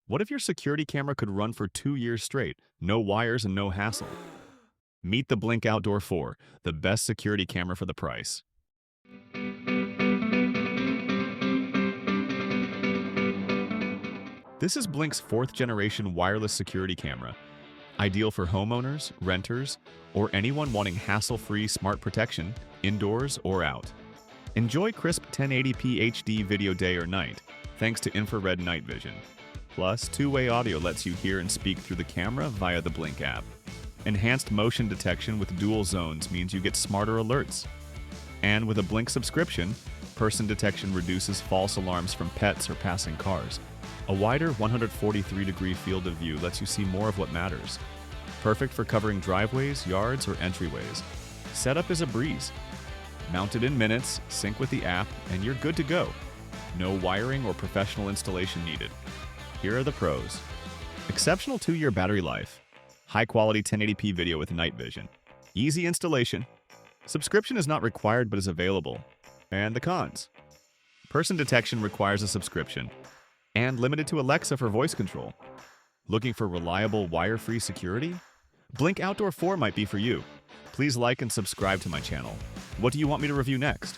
What if your security camera could run for 2 years straight? No wires and no hassle. Meet the Blink Outdoor 4, the best security camera for the price. This is Blink's fourth generation wireless security camera, ideal for homeowners, renters, or anyone wanting hassle-free smart protection, indoors or out. Enjoy crisp 1080p HD video day or night, thanks to infrared night vision. Plus, two-way audio lets you hear and speak through the camera via the Blink app. Enhanced motion detection with dual zones means you get smarter alerts. And with a Blink subscription, person detection reduces false alarms from pets or passing cars. A wider 143-degree field of view lets you see more of what matters. Perfect for covering driveways, yards, or entryways. Setup is a breeze. Mounted in minutes, sync with the app, and you're good to go. No wiring or professional installation needed. Here are the pros. Exceptional 2-year battery life. High-quality 1080p video with night vision. Easy installation. Subscription is not required but is available. And the cons. Person detection requires a subscription. And limited to Alexa for voice control. Looking for reliable, wire-free security? Blink Outdoor 4 might be for you. Please like and subscribe to my channel. What do you want me to review next?